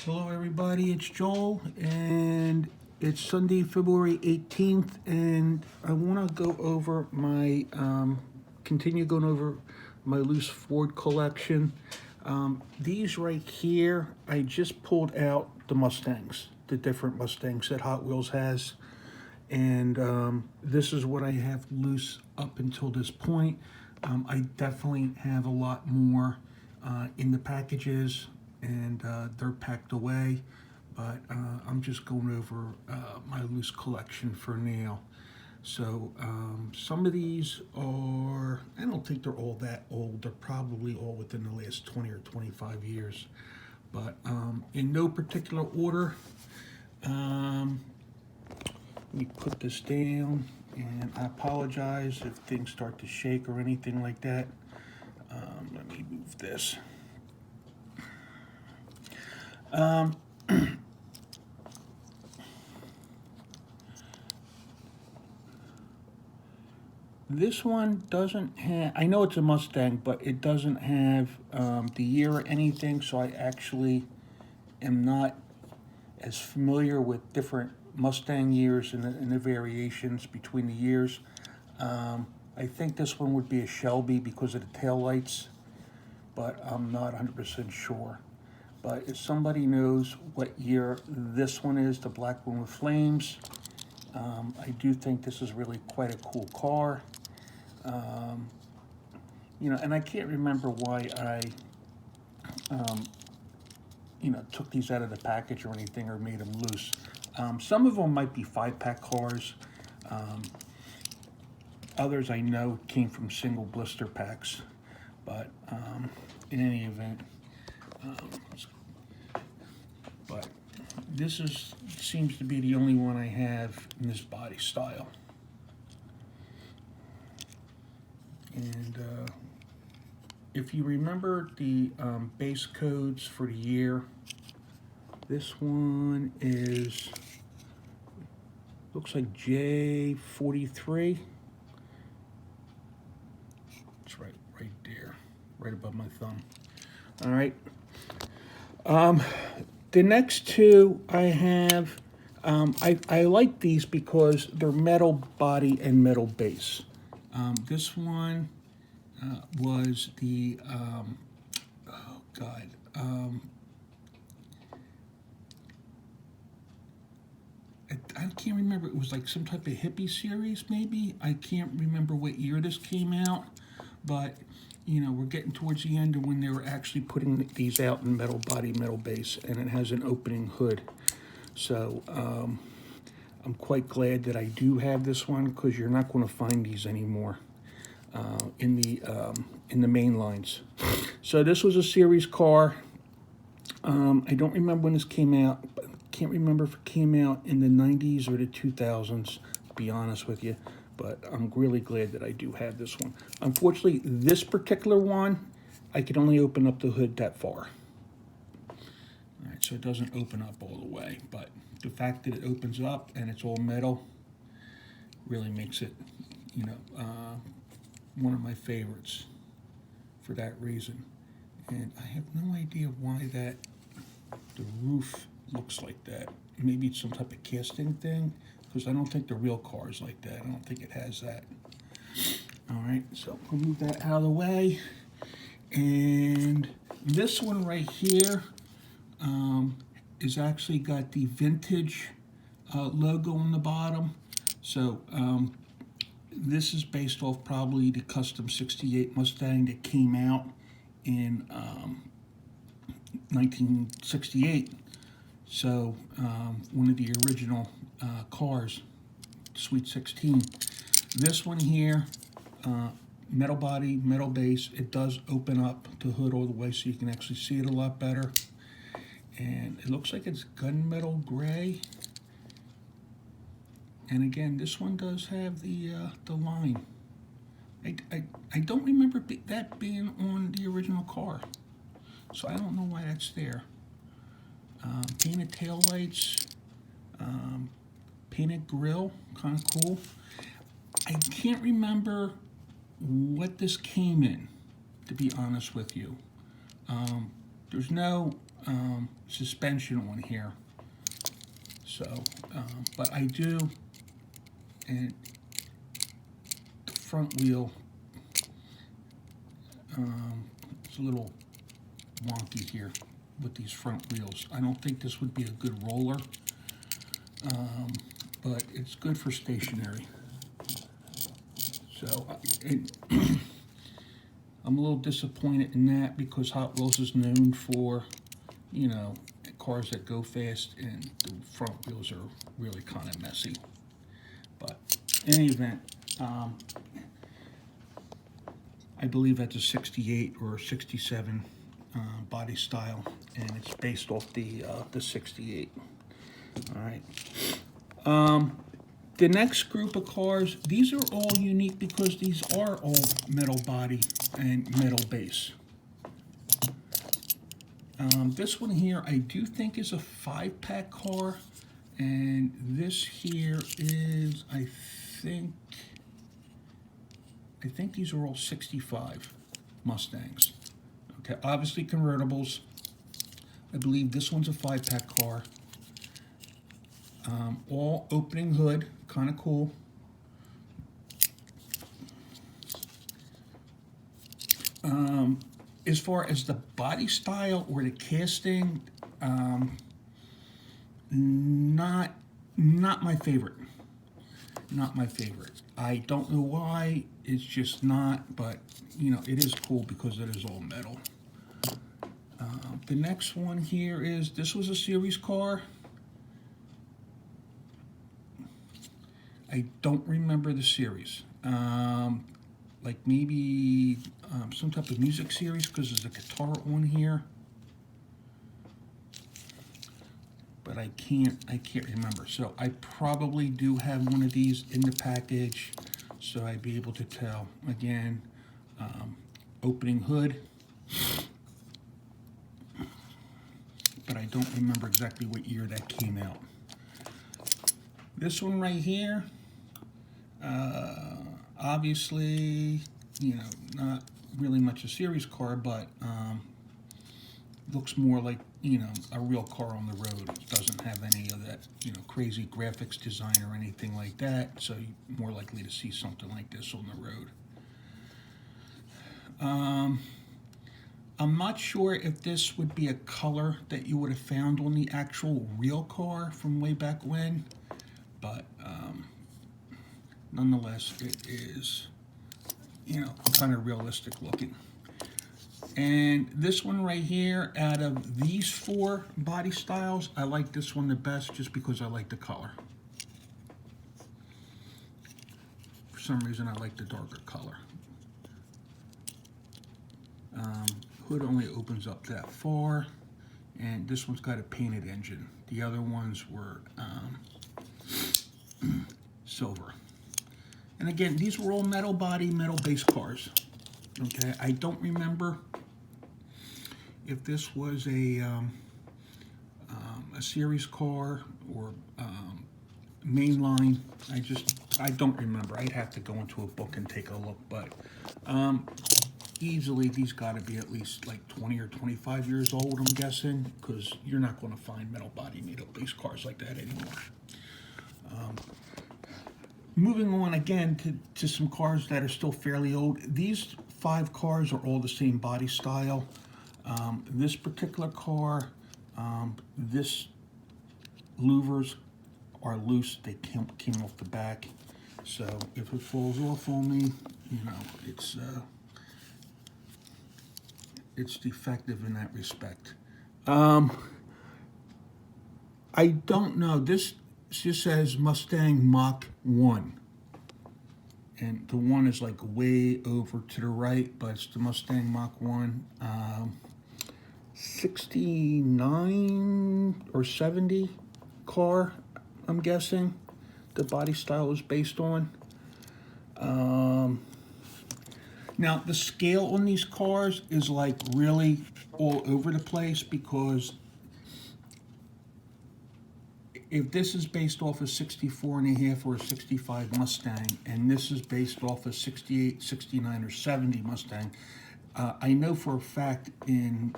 Hello everybody, it's Joel, and it's Sunday, February 18th, and I want to go over my, continue going over my loose Ford collection. These right here, I just pulled out the Mustangs, the different Mustangs that Hot Wheels has, and this is what I have loose up until this point. I definitely have a lot more in the packages, and they're packed away, but I'm just going over my loose collection for now. So some of these are, I don't think they're all that old. They're probably all within the last 20 or 25 years. But in no particular order, let me put this down, and I apologize if things start to shake or anything like that. Let me move this. This one doesn't have, I know it's a Mustang, but it doesn't have the year or anything, so I actually am not as familiar with different Mustang years and the variations between the years. I think this one would be a Shelby because of the taillights, but I'm not 100% sure. But if somebody knows what year this one is, the black one with flames, I do think this is really quite a cool car. You know, and I can't remember why I, you know, took these out of the package or anything or made them loose. Some of them might be 5-pack cars. Others I know came from single blister packs. But in any event, but this seems to be the only one I have in this body style. And if you remember the base codes for the year, this one is, looks like J43. It's right there, right above my thumb. All right. The next two I have, I like these because they're metal body and metal base. This one was the, oh God, I can't remember. It was like some type of hippie series, maybe. I can't remember what year this came out, but you know, we're getting towards the end of when they were actually putting these out in metal body, metal base, and it has an opening hood. So I'm quite glad that I do have this one, because you're not going to find these anymore in the main lines. So this was a series car. I don't remember when this came out. Can't remember if it came out in the 90s or the 2000s, to be honest with you. But I'm really glad that I do have this one. Unfortunately, this particular one, I can only open up the hood that far. All right, so it doesn't open up all the way, but the fact that it opens up and it's all metal really makes it, you know, one of my favorites for that reason. And I have no idea why the roof looks like that. Maybe it's some type of casting thing, because I don't think the real car is like that. I don't think it has that. All right, so we'll move that out of the way. And this one right here is actually got the vintage logo on the bottom. So this is based off probably the custom 68 Mustang that came out in 1968. So one of the original cars, Sweet 16. This one here, metal body, metal base. It does open up the hood all the way so you can actually see it a lot better. And it looks like it's gunmetal gray. And again, this one does have the line. I don't remember that being on the original car, so I don't know why that's there. Painted taillights, painted grill, kind of cool. I can't remember what this came in, to be honest with you. There's no suspension on here. So, but I do, and the front wheel, it's a little wonky here with these front wheels. I don't think this would be a good roller, but it's good for stationary. So I'm a little disappointed in that because Hot Wheels is known for, you know, cars that go fast, and the front wheels are really kind of messy. But in any event, I believe that's a 68 or 67 body style, and it's based off the 68. All right. The next group of cars, these are all unique because these are all metal body and metal base. This one here, I do think is a 5-pack car, and this here is, I think these are all 65 Mustangs. Okay, obviously convertibles. I believe this one's a 5-pack car. All opening hood, kind of cool. As far as the body style or the casting, not my favorite. Not my favorite. I don't know why. It's just not, but you know, it is cool because it is all metal. The next one here is, this was a series car. I don't remember the series. Like maybe some type of music series, because there's a guitar on here. But I can't remember. So I probably do have one of these in the package, so I'd be able to tell. Again, opening hood, but I don't remember exactly what year that came out. This one right here, obviously, you know, not really much a series car, but looks more like, you know, a real car on the road. It doesn't have any of that, you know, crazy graphics design or anything like that, so you're more likely to see something like this on the road. I'm not sure if this would be a color that you would have found on the actual real car from way back when, but nonetheless, it is, you know, kind of realistic looking. And this one right here, out of these 4 body styles, I like this one the best just because I like the color. For some reason, I like the darker color. Hood only opens up that far, and this one's got a painted engine. The other ones were silver. And again, these were all metal body, metal base cars. Okay, I don't remember if this was a series car or mainline. I don't remember. I'd have to go into a book and take a look, but easily these got to be at least like 20 or 25 years old, I'm guessing, because you're not going to find metal body, metal base cars like that anymore. Moving on again to some cars that are still fairly old. These 5 cars are all the same body style. This particular car, this louvers are loose. They came off the back. So if it falls off on me, you know, it's defective in that respect. I don't know. This just says Mustang Mach 1. And the 1 is like way over to the right, but it's the Mustang Mach 1. 69 or 70 car, I'm guessing, the body style is based on. Now, the scale on these cars is like really all over the place, because if this is based off a 64 and a half or a 65 Mustang, and this is based off a 68, 69, or 70 Mustang, I know for a fact in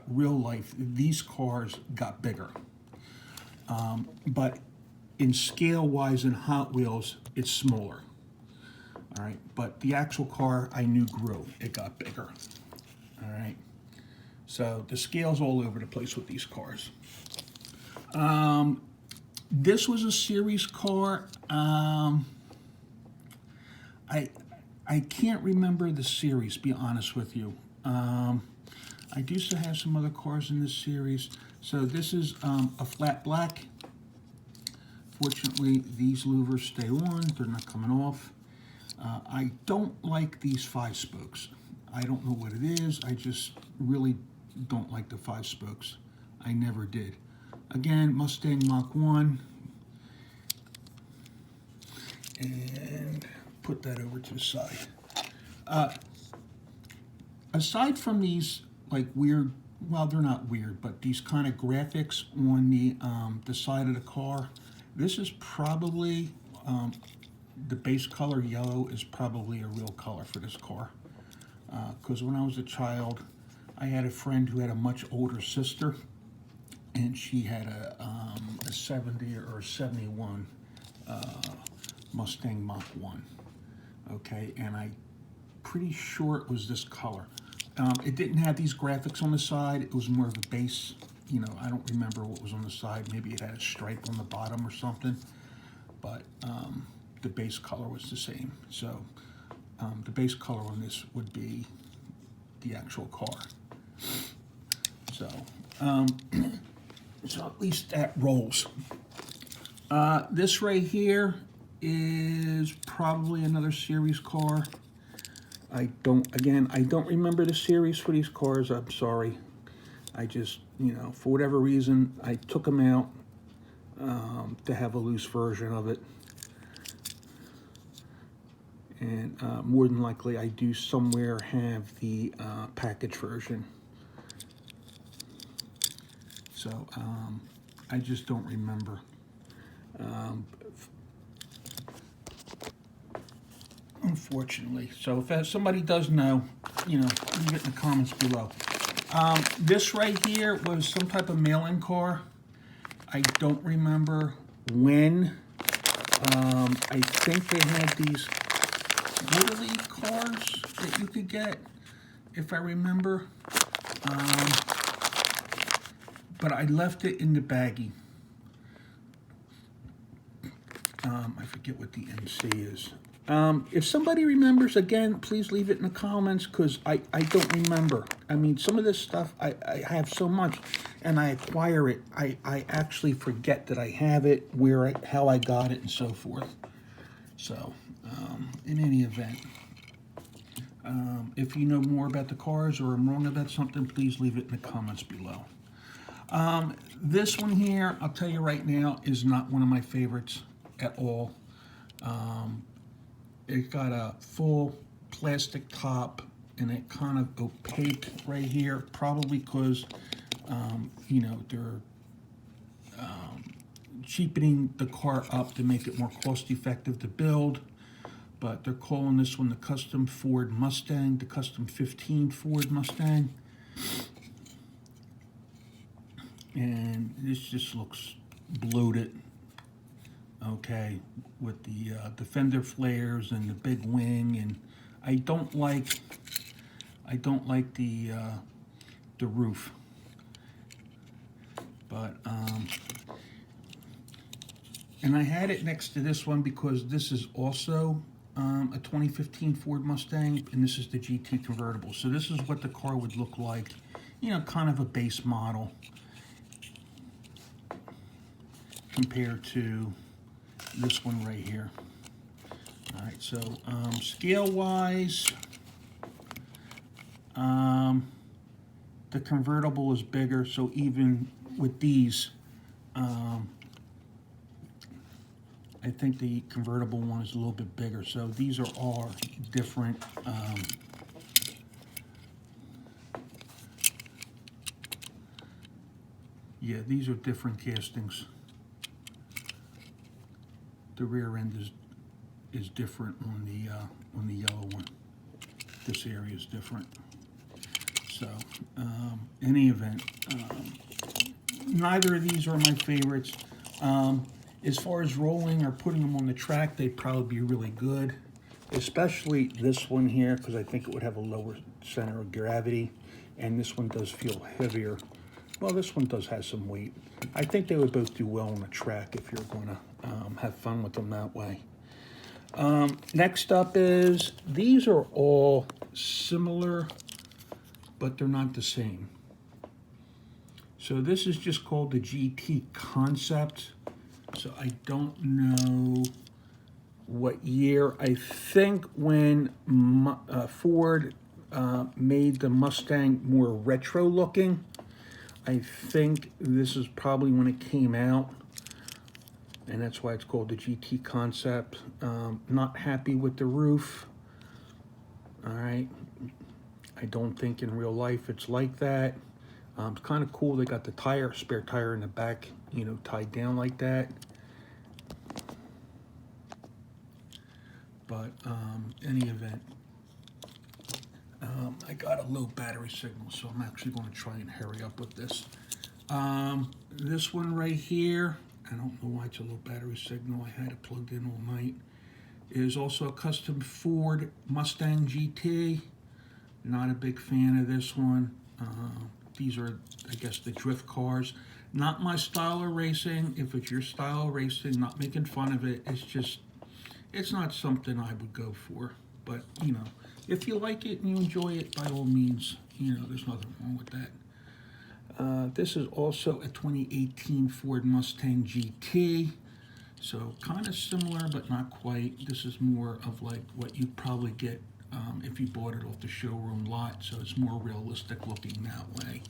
real life these cars got bigger, but in scale-wise in Hot Wheels, it's smaller. All right, but the actual car I knew grew; it got bigger. All right, so the scale's all over the place with these cars. This was a series car. I can't remember the series, be honest with you. I do still have some other cars in this series. So this is a flat black. Fortunately, these louvers stay on. They're not coming off. I don't like these 5 spokes. I don't know what it is. I just really don't like the 5 spokes. I never did. Again, Mustang Mach 1. And put that over to the side. Aside from these like weird, well, they're not weird, but these kind of graphics on the side of the car, this is probably the base color yellow is probably a real color for this car. Because when I was a child, I had a friend who had a much older sister, and she had a 70 or 71 Mustang Mach 1. Okay, and I'm pretty sure it was this color. It didn't have these graphics on the side. It was more of a base. You know, I don't remember what was on the side. Maybe it had a stripe on the bottom or something. But the base color was the same. So the base color on this would be the actual car. So, so at least that rolls. This right here is probably another series car. I don't remember the series for these cars. I'm sorry. I just, you know, for whatever reason, I took them out to have a loose version of it. And more than likely, I do somewhere have the package version. So I just don't remember. Unfortunately. So if somebody does know, you know, leave it in the comments below. This right here was some type of mail-in car. I don't remember when. I think they had these Little League cars that you could get, if I remember. But I left it in the baggie. I forget what the MC is. If somebody remembers, again, please leave it in the comments, because I don't remember. I mean, some of this stuff, I have so much, and I acquire it. I actually forget that I have it, how I got it, and so forth. So, in any event, if you know more about the cars or I'm wrong about something, please leave it in the comments below. This one here, I'll tell you right now, is not one of my favorites at all. It got a full plastic top and it kind of opaque right here, probably because, you know, they're cheapening the car up to make it more cost effective to build. But they're calling this one the Custom Ford Mustang, the Custom 15 Ford Mustang. And this just looks bloated, okay, with the fender flares and the big wing, and I don't like the roof. But and I had it next to this one because this is also a 2015 Ford Mustang, and this is the GT convertible. So this is what the car would look like, you know, kind of a base model compared to this one right here. All right, so scale-wise, the convertible is bigger, so even with these, I think the convertible one is a little bit bigger. So these are all different. Yeah, these are different castings. The rear end is different on the yellow one. This area is different. So, any event, neither of these are my favorites. As far as rolling or putting them on the track, they'd probably be really good, especially this one here, because I think it would have a lower center of gravity, and this one does feel heavier. Well, this one does have some weight. I think they would both do well on the track if you're going to have fun with them that way. Next up is, these are all similar, but they're not the same. So this is just called the GT Concept. So I don't know what year. I think when Ford made the Mustang more retro looking, I think this is probably when it came out, and that's why it's called the GT Concept. Not happy with the roof. All right, I don't think in real life it's like that. It's kind of cool. They got the spare tire in the back, you know, tied down like that. But any event, I got a low battery signal, so I'm actually going to try and hurry up with this. This one right here, I don't know why it's a low battery signal. I had it plugged in all night. Is also a custom Ford Mustang GT. Not a big fan of this one. These are, I guess, the drift cars. Not my style of racing. If it's your style of racing, not making fun of it. It's just, it's not something I would go for. But, you know, if you like it and you enjoy it, by all means, you know, there's nothing wrong with that. This is also a 2018 Ford Mustang GT. So kind of similar, but not quite. This is more of like what you'd probably get if you bought it off the showroom lot. So it's more realistic looking that way.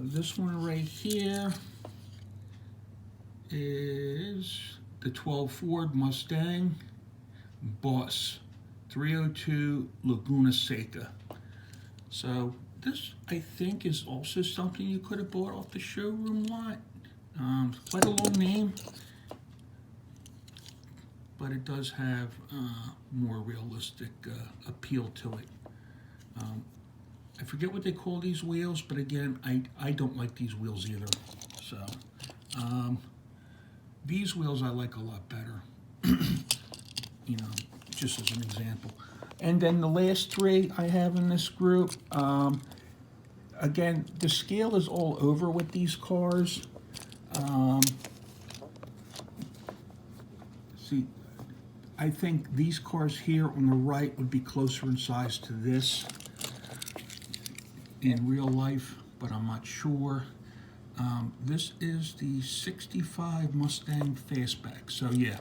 This one right here is the 12 Ford Mustang Boss 302 Laguna Seca. So this, I think, is also something you could have bought off the showroom lot. Quite a long name, but it does have more realistic appeal to it. I forget what they call these wheels, but again, I don't like these wheels either. So these wheels I like a lot better, you know, just as an example. And then the last three I have in this group, again, the scale is all over with these cars. See, I think these cars here on the right would be closer in size to this in real life, but I'm not sure. This is the 65 Mustang Fastback. So yeah,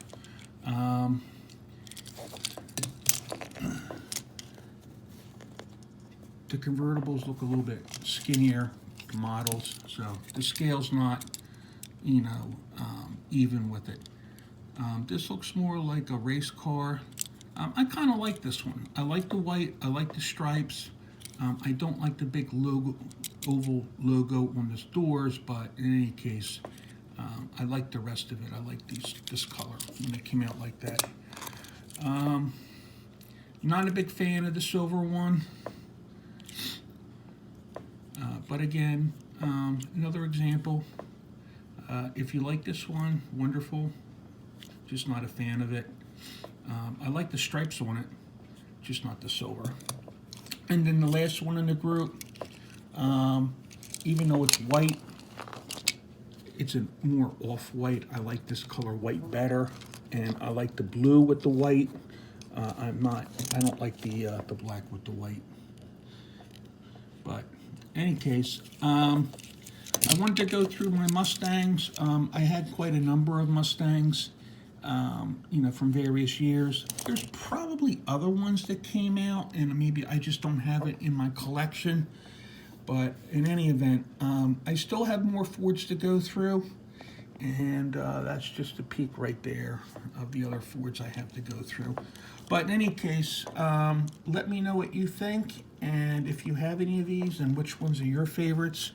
the convertibles look a little bit skinnier models, so the scale's not, you know, even with it. This looks more like a race car. I kind of like this one. I like the white, I like the stripes. I don't like the big logo, oval logo on the doors, but in any case, I like the rest of it. I like this color when it came out like that. Not a big fan of the silver one. But again, another example. If you like this one, wonderful. Just not a fan of it. I like the stripes on it, just not the silver. And then the last one in the group, even though it's white, it's a more off-white. I like this color white better, and I like the blue with the white. I don't like the black with the white. But in any case, I wanted to go through my Mustangs. I had quite a number of Mustangs, you know, from various years. There's probably other ones that came out, and maybe I just don't have it in my collection. But in any event, I still have more Fords to go through, and that's just a peek right there of the other Fords I have to go through. But in any case, let me know what you think, and if you have any of these, and which ones are your favorites.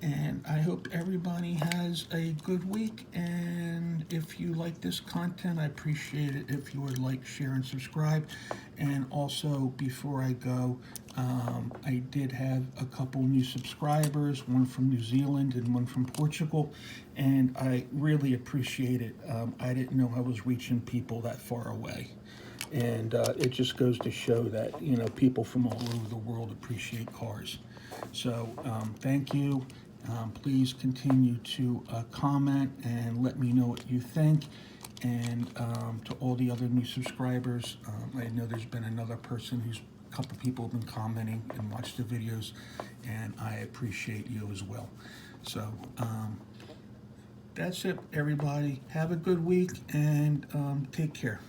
And I hope everybody has a good week, and if you like this content, I appreciate it if you would like, share, and subscribe. And also, before I go, I did have a couple new subscribers, one from New Zealand and one from Portugal, and I really appreciate it. I didn't know I was reaching people that far away. And it just goes to show that, people from all over the world appreciate cars. So thank you. Please continue to comment and let me know what you think. And to all the other new subscribers, I know there's been another person a couple people have been commenting and watched the videos, and I appreciate you as well. So that's it, everybody. Have a good week and take care.